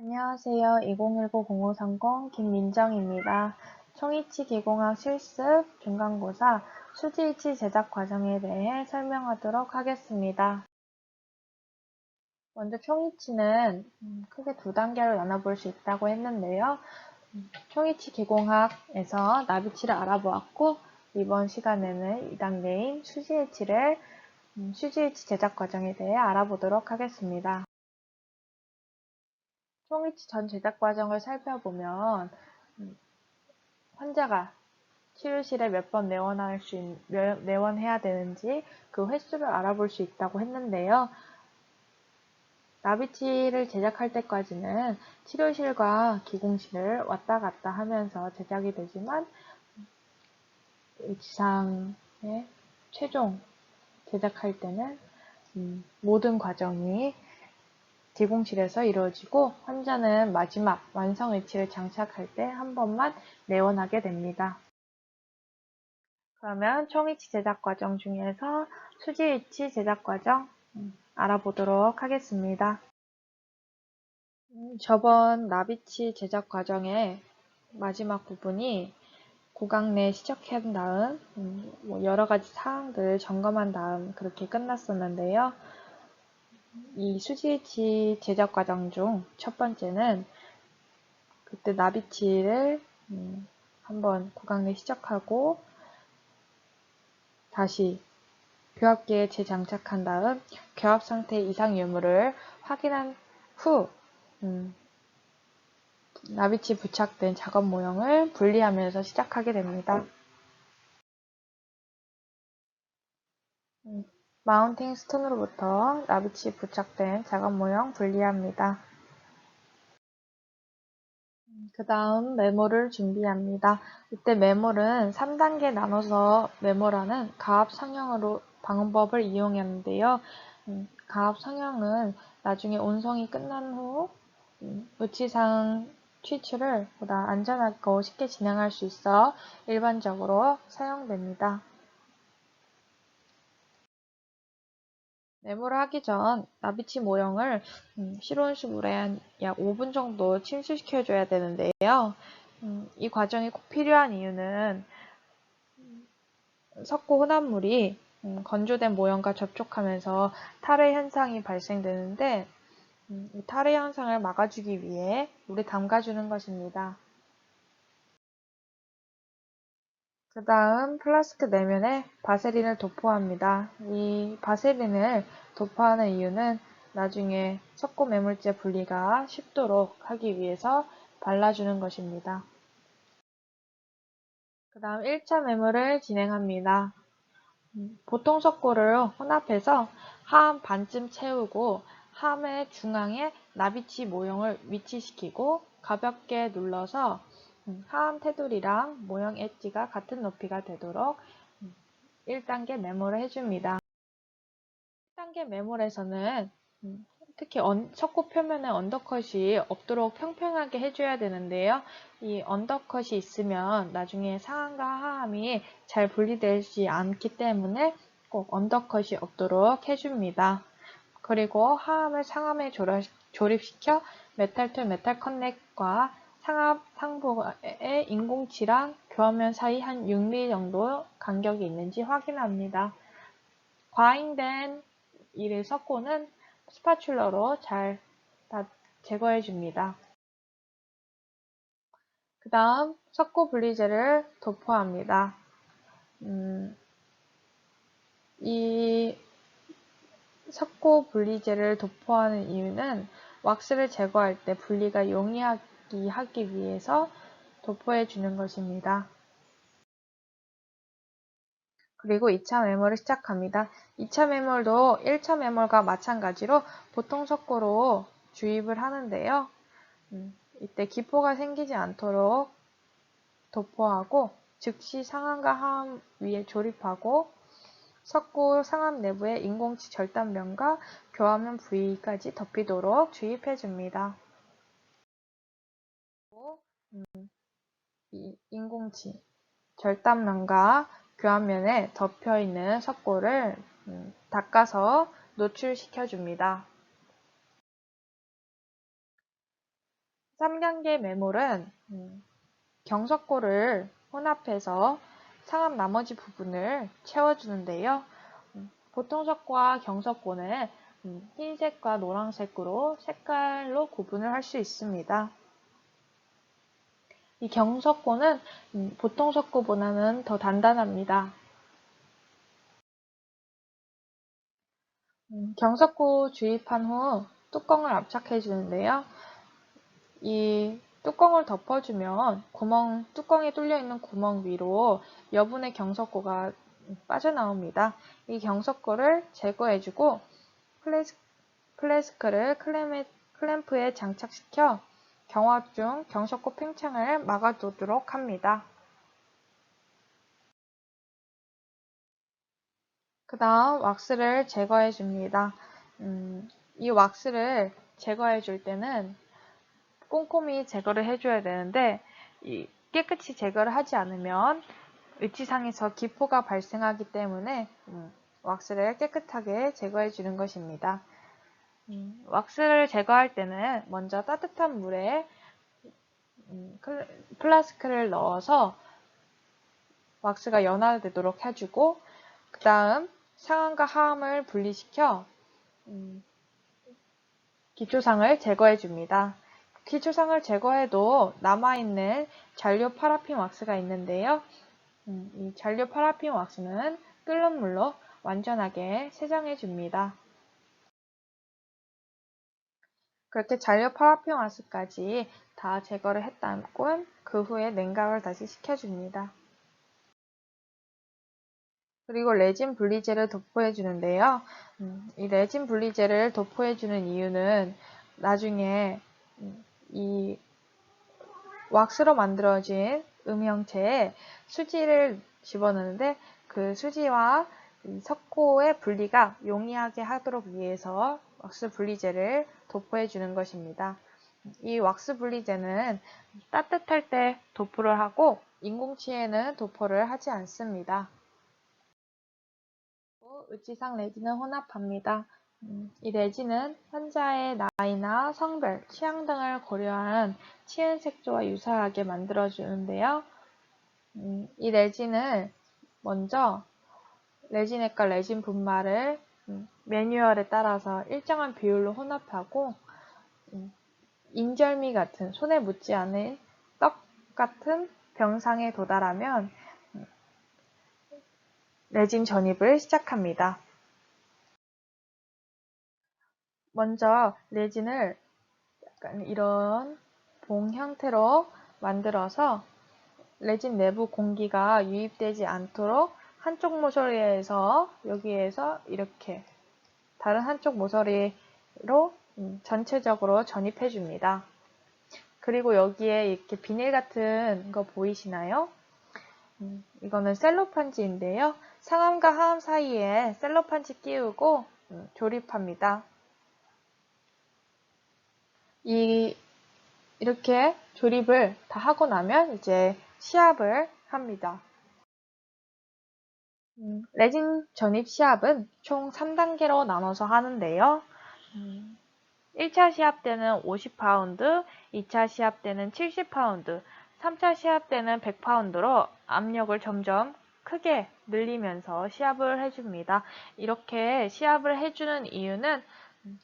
안녕하세요. 2019-0530 김민정입니다. 총이치 기공학 실습 중간고사 수지이치 제작 과정에 대해 설명하도록 하겠습니다. 먼저 총이치는 크게 두 단계로 나눠볼 수 있다고 했는데요. 총이치 기공학에서 나비치를 알아보았고 이번 시간에는 2단계인 수지이치 제작 과정에 대해 알아보도록 하겠습니다. 총이치 전 제작 과정을 살펴보면 환자가 치료실에 몇 번 내원해야 되는지 그 횟수를 알아볼 수 있다고 했는데요. 나비치를 제작할 때까지는 치료실과 기공실을 왔다 갔다 하면서 제작이 되지만 지상에 최종 제작할 때는 모든 과정이 기공실에서 이루어지고 환자는 마지막 완성의치를 장착할 때 한 번만 내원하게 됩니다. 그러면 총이치 제작 과정 중에서 수지이치 제작 과정 알아보도록 하겠습니다. 저번 나비치 제작 과정의 마지막 부분이 고각 내 시적한 다음 여러 가지 사항들을 점검한 다음 그렇게 끝났었는데요. 이 수지이치 제작 과정 중 첫 번째는 그때 나비치를 한번 고각 내 시적하고 다시 교합기에 재장착한 다음 교합 상태 이상 유무를 확인한 후 나비치 부착된 작업 모형을 분리하면서 시작하게 됩니다. 마운팅 스톤으로부터 나비치 부착된 작업 모형 분리합니다. 그 다음 메모를 준비합니다. 이때 메모는 3단계 나눠서 메모라는 가압 상형으로 방법을 이용했는데요. 가압 상형은 나중에 온성이 끝난 후 의치상 취출을 보다 안전하고 쉽게 진행할 수 있어 일반적으로 사용됩니다. 메모를 하기 전 나비치 모형을 실온수 물에 약 5분 정도 침수시켜줘야 되는데요. 이 과정이 꼭 필요한 이유는 석고 혼합물이 건조된 모형과 접촉하면서 탈의 현상이 발생되는데 이 탈의 현상을 막아주기 위해 물에 담가주는 것입니다. 그 다음 플라스크 내면에 바세린을 도포합니다. 이 바세린을 도포하는 이유는 나중에 석고 매물제 분리가 쉽도록 하기 위해서 발라주는 것입니다. 그 다음 1차 매물을 진행합니다. 보통 석고를 혼합해서 하암 반쯤 채우고 함의 중앙에 나비치 모형을 위치시키고 가볍게 눌러서 하암 테두리랑 모형 엣지가 같은 높이가 되도록 1단계 메모를 해줍니다. 1단계 메모에서는 특히 석고 표면에 언더컷이 없도록 평평하게 해줘야 되는데요. 이 언더컷이 있으면 나중에 상암과 하암이 잘 분리되지 않기 때문에 꼭 언더컷이 없도록 해줍니다. 그리고 하암을 상암에 조립시켜 메탈 투 메탈 커넥과 상압 상부의 인공치랑 교환면 사이 한 6mm 정도 간격이 있는지 확인합니다. 과잉된 이 석고는 스파츌러로 잘 다 제거해줍니다. 그 다음 석고 분리제를 도포합니다. 이 석고 분리제를 도포하는 이유는 왁스를 제거할 때 분리가 용이하게 하기 위해서 도포해 주는 것입니다. 그리고 2차 매몰을 시작합니다. 2차 매몰도 1차 매몰과 마찬가지로 보통 석고로 주입을 하는데요. 이때 기포가 생기지 않도록 도포하고 즉시 상암과 하암 위에 조립하고 석고 상암 내부에 인공치 절단면과 교환면 부위까지 덮이도록 주입해줍니다. 인공치 절단면과 교환면에 덮여있는 석고를 닦아서 노출시켜줍니다. 3단계 매몰은 경석고를 혼합해서 상압 나머지 부분을 채워주는데요. 보통석고와 경석고는 흰색과 노란색으로 색깔로 구분을 할 수 있습니다. 이 경석고는 보통석고보다는 더 단단합니다. 경석고 주입한 후 뚜껑을 압착해 주는데요. 이 뚜껑을 덮어주면 뚜껑에 뚫려 있는 구멍 위로 여분의 경석고가 빠져나옵니다. 이 경석고를 제거해주고 플래스크를 클램프에 장착시켜 경화 중 경석고 팽창을 막아두도록 합니다. 그 다음 왁스를 제거해 줍니다. 이 왁스를 제거해 줄 때는 꼼꼼히 제거를 해줘야 되는데 깨끗이 제거를 하지 않으면 의치상에서 기포가 발생하기 때문에 왁스를 깨끗하게 제거해 주는 것입니다. 왁스를 제거할 때는 먼저 따뜻한 물에 플라스크를 넣어서 왁스가 연화되도록 해주고 그 다음 상안과 하안을 분리시켜 기초상을 제거해 줍니다. 기초상을 제거해도 남아있는 잔류 파라핀 왁스가 있는데요. 이 잔류 파라핀 왁스는 끓는 물로 완전하게 세정해 줍니다. 그렇게 잔류 파라핀 왁스까지 다 제거를 했다면 그 후에 냉각을 다시 시켜줍니다. 그리고 레진 분리제를 도포해 주는데요. 이 레진 분리제를 도포해 주는 이유는 나중에 이 왁스로 만들어진 음형체에 수지를 집어넣는데 그 수지와 석고의 분리가 용이하게 하도록 위해서 왁스 분리제를 도포해 주는 것입니다. 이 왁스 분리제는 따뜻할 때 도포를 하고 인공치에는 도포를 하지 않습니다. 의지상 레진을 혼합합니다. 이 레진은 환자의 나이나 성별, 취향 등을 고려한 치은 색조와 유사하게 만들어주는데요. 이 레진을 먼저 레진액과 레진 분말을 매뉴얼에 따라서 일정한 비율로 혼합하고 인절미 같은 손에 묻지 않은 떡 같은 병상에 도달하면 레진 전입을 시작합니다. 먼저 레진을 약간 이런 봉 형태로 만들어서 레진 내부 공기가 유입되지 않도록 한쪽 모서리에서 여기에서 이렇게 다른 한쪽 모서리로 전체적으로 전입해 줍니다. 그리고 여기에 이렇게 비닐 같은 거 보이시나요? 이거는 셀로판지인데요. 상암과 하암 사이에 셀로판지 끼우고 조립합니다. 이렇게 조립을 다 하고 나면 이제 시압을 합니다. 레진 전입 시압은 총 3단계로 나눠서 하는데요. 1차 시합 때는 50파운드, 2차 시합 때는 70파운드, 3차 시합 때는 100파운드로 압력을 점점 크게 늘리면서 시합을 해줍니다. 이렇게 시합을 해주는 이유는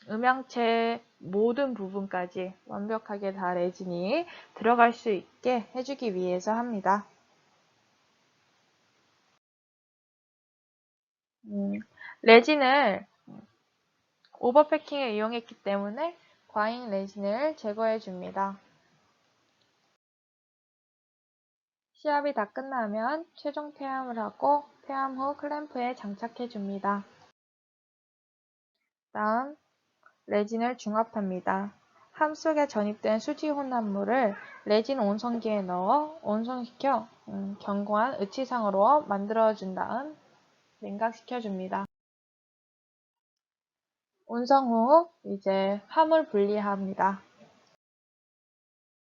음양체 모든 부분까지 완벽하게 다 레진이 들어갈 수 있게 해주기 위해서 합니다. 레진을 오버패킹에 이용했기 때문에 과잉 레진을 제거해 줍니다. 시합이 다 끝나면 최종 폐암을 하고 폐암 후 클램프에 장착해 줍니다. 다음 레진을 중합합니다. 함 속에 전입된 수지 혼합물을 레진 온성기에 넣어 온성시켜 견고한 의치상으로 만들어준 다음 냉각시켜 줍니다. 온성 후 이제 함을 분리합니다.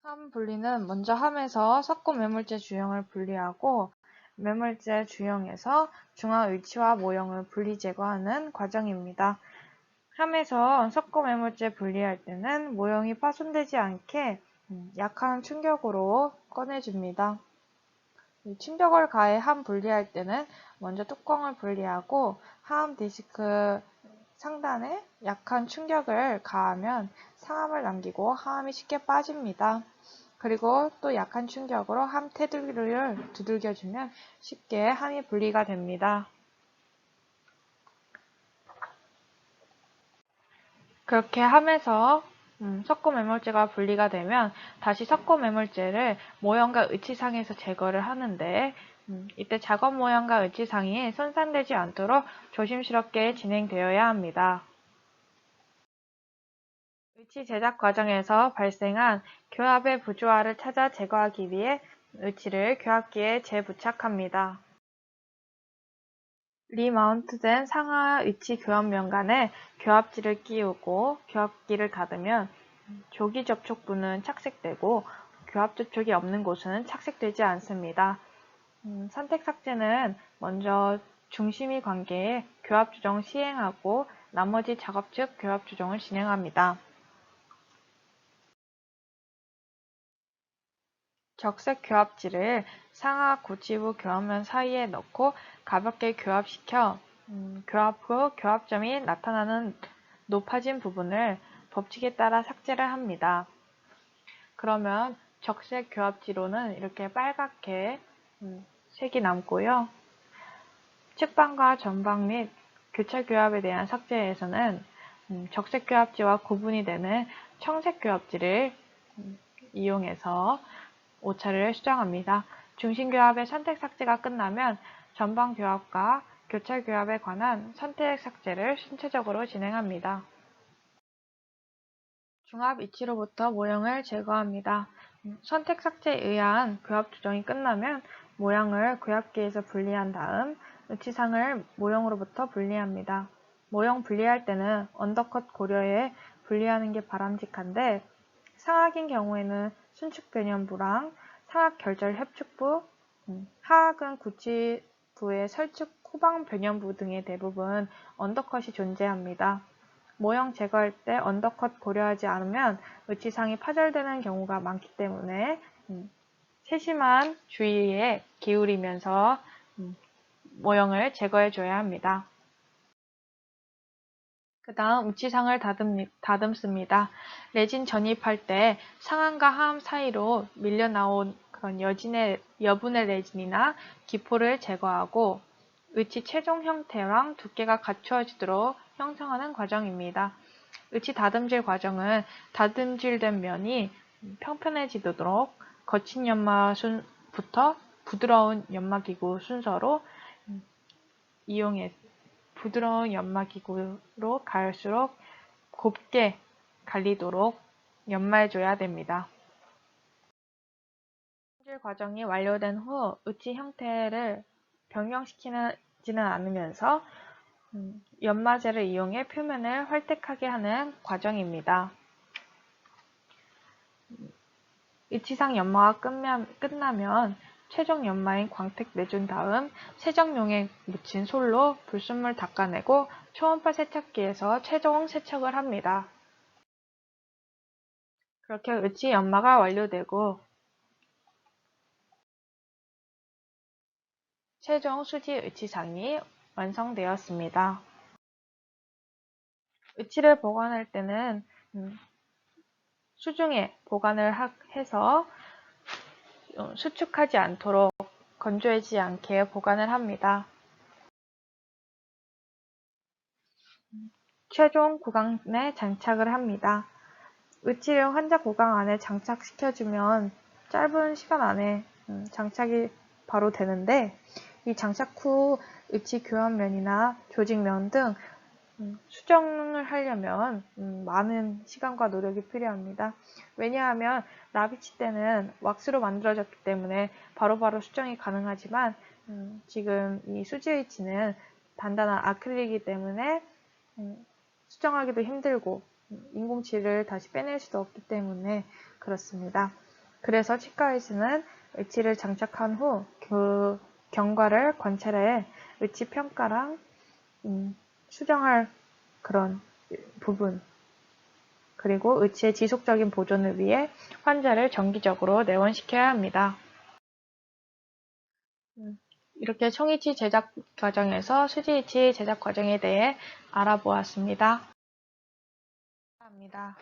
함 분리는 먼저 함에서 석고 매물제 주형을 분리하고 매물제 주형에서 중화 위치와 모형을 분리 제거하는 과정입니다. 함에서 석고 매물제 분리할 때는 모형이 파손되지 않게 약한 충격으로 꺼내줍니다. 충격을 가해 함 분리할 때는 먼저 뚜껑을 분리하고 하음 디스크 상단에 약한 충격을 가하면 상함을 남기고 하함이 쉽게 빠집니다. 그리고 또 약한 충격으로 함 테두리를 두들겨주면 쉽게 함이 분리가 됩니다. 그렇게 함에서 석고 매몰제가 분리가 되면 다시 석고 매몰제를 모형과 의치상에서 제거를 하는데 이때 작업 모형과 의치상이 손상되지 않도록 조심스럽게 진행되어야 합니다. 의치 제작 과정에서 발생한 교합의 부조화를 찾아 제거하기 위해 의치를 교합기에 재부착합니다. 리마운트된 상하 의치 교합면 간에 교합지를 끼우고 교합기를 닫으면 조기 접촉부는 착색되고 교합 접촉이 없는 곳은 착색되지 않습니다. 선택 삭제는 먼저 중심이 관계에 교합 조정 시행하고 나머지 작업 측 교합 조정을 진행합니다. 적색 교합지를 상하 고치부 교합면 사이에 넣고 가볍게 교합시켜 교합 후 교합점이 나타나는 높아진 부분을 법칙에 따라 삭제를 합니다. 그러면 적색 교합지로는 이렇게 빨갛게 색이 남고요. 측방과 전방 및 교차 교합에 대한 삭제에서는 적색 교합지와 구분이 되는 청색 교합지를 이용해서 오차를 수정합니다. 중심 교합의 선택 삭제가 끝나면 전방 교합과 교차 교합에 관한 선택 삭제를 순차적으로 진행합니다. 중합 위치로부터 모형을 제거합니다. 선택 삭제에 의한 교합 조정이 끝나면 모형을 교합기에서 분리한 다음 의치상을 모형으로부터 분리합니다. 모형 분리할 때는 언더컷 고려해 분리하는 게 바람직한데 상악인 경우에는 순축 변연부랑 상악 결절 협축부, 하악은 구치부의 설축 후방 변연부 등의 대부분 언더컷이 존재합니다. 모형 제거할 때 언더컷 고려하지 않으면 의치상이 파절되는 경우가 많기 때문에 세심한 주의에 기울이면서 모형을 제거해 줘야 합니다. 그 다음 의치상을 다듬습니다. 레진 전입할 때 상함과 하함 사이로 밀려나온 그런 여분의 레진이나 기포를 제거하고 의치 최종 형태랑 두께가 갖추어지도록 형성하는 과정입니다. 의치 다듬질 과정은 다듬질된 면이 평평해지도록 거친 연마부터 부드러운 연마기구 순서로 이용해 부드러운 연마기구로 갈수록 곱게 갈리도록 연마해줘야 됩니다. 다듬질 과정이 완료된 후 의치 형태를 변경시키지는 않으면서 연마제를 이용해 표면을 활택하게 하는 과정입니다. 의치상 연마가 끝나면 최종 연마인 광택 내준 다음 세정용에 묻힌 솔로 불순물 닦아내고 초음파 세척기에서 최종 세척을 합니다. 그렇게 의치 연마가 완료되고 최종 수지 의치상이 완성되었습니다. 의치를 보관할 때는 수중에 보관을 해서 수축하지 않도록 건조하지 않게 보관을 합니다. 최종 구강에 장착을 합니다. 의치를 환자 구강 안에 장착시켜주면 짧은 시간 안에 장착이 바로 되는데 이 장착 후 의치 교환면이나 조직면 등 수정을 하려면 많은 시간과 노력이 필요합니다. 왜냐하면 나비치 때는 왁스로 만들어졌기 때문에 바로바로 수정이 가능하지만 지금 이 수지의치는 단단한 아크릴이기 때문에 수정하기도 힘들고 인공치를 다시 빼낼 수도 없기 때문에 그렇습니다. 그래서 치과의사는 의치를 장착한 후 경과를 관찰해 의치 평가랑 수정할 그런 부분, 그리고 의치의 지속적인 보존을 위해 환자를 정기적으로 내원시켜야 합니다. 이렇게 총이치 제작 과정에서 수지이치 제작 과정에 대해 알아보았습니다. 감사합니다.